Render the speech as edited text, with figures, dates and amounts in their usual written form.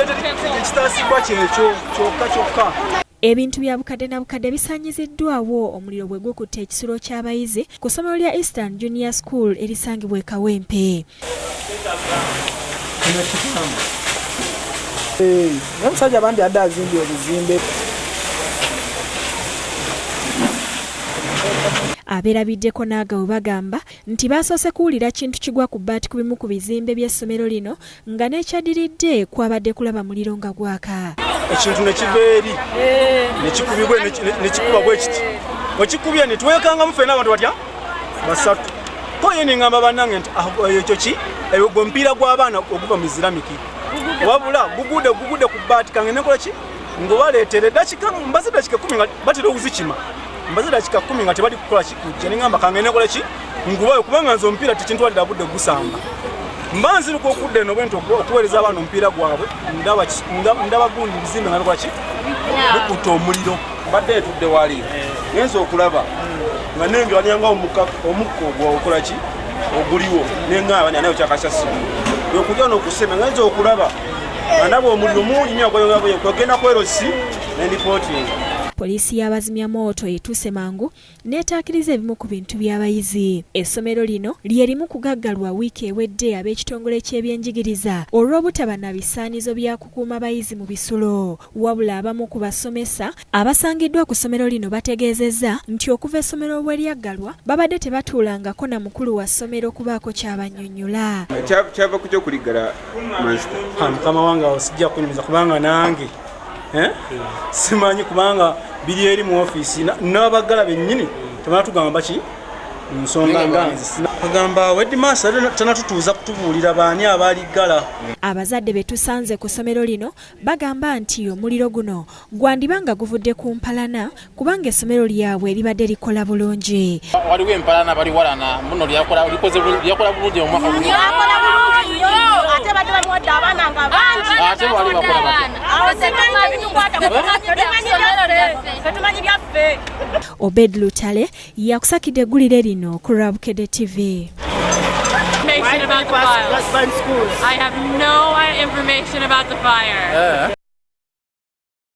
ekitaasibwa kyekyo kyokka. Ebintu bya bukadde na bukadde bisanyiziddwawo omuliro bwe gukutte ekisulo ky'abayizi ku ssomero lya Eastern Junior School erisangibwa e Kawempe. Omusajja bambi adde azimbye obuzimbe. Abeerabiddeko n'agawo bagamba nti baasoose kuwulira kintu kigwa ku bbaati ku bimu ku bizimbe by'essomero lino nga n'ekyaddiridde kwabadde kulaba muliro nga gwaka. Ekintu ne kiva eri nekikubibwa nekikuba bwe kiti wekikubye ne twekangamu ffenna abantu batya basatu ko ye nengamba bannange nti ekyo ki gwe mupiira gw'abaana oguva mu Islamic wabula gugudde ku bbaati kange nekola ki ngobaleetere dakika mbaze dakika 10 nga batera okuzikima mbaze dakika 10 nga tebali kukola kikujja nengamba kange nekola ki ngubayo kubanga nze omupiira tekintwalira budde gusamba mbanzi liko okudde no bwento okuweereza abaana omupiira gwabwe ndaba gundi bizimbe nga lwaki bikutte omuliro badde etudde wali ngenza okulaba nga nenjwanyanga omukko gwokola ki oguliwo nengaaba nayo kyakasasimu okujja n'okusema ngenza okulaba nga ndaba omuliro mungi nnyo kwegenda kwerosi n'endipotinga. Poliisi y'abazimyamoto etuuse mangu n'etaakiriza ebimu ku bintu by'abayizi. Essomero lino lye limu kugaggalwa wiiki ewedde ab'ekitongole ky'ebyenjigiriza olw'obutaba na bisaanizo bya kukuuma abayizi mu bisulo. Wabula abamu ku basomesa abasangiddwa ku ssomero lino bategeezezza nti okuva essomero bwe lyaggalwa babadde tebatuulangako na mukulu wa ssomero kubaako ky'abannyonnyola. Kyava ku ky'okuliggala Master. Mukama wange awo sijja kunyumiza kubanga nange simanyi kubanga biri eri mu ofiisi n'abaggala bennyini tebanatugamba ki nsonga nganzi agamba headmaster tanatutuuza kutubuulira baani abaliggala. Abazadde be tusanze ku ssomero lino bagamba nti omuliro guno gwandiba nga guvudde ku mpalana kubanga essomero lyabwe libadde likola bulungi. Waliwo empalana bali walana muno lyakola bulungi mu mwaka guno. Ate badde bamuwadde abaana nga bangi. Ate wali bakola tetumanyi byaffe. Obed Lutale yakusakidde eggulire lino ku Rabukedde TV. Information about the fire. I have no information about the fire.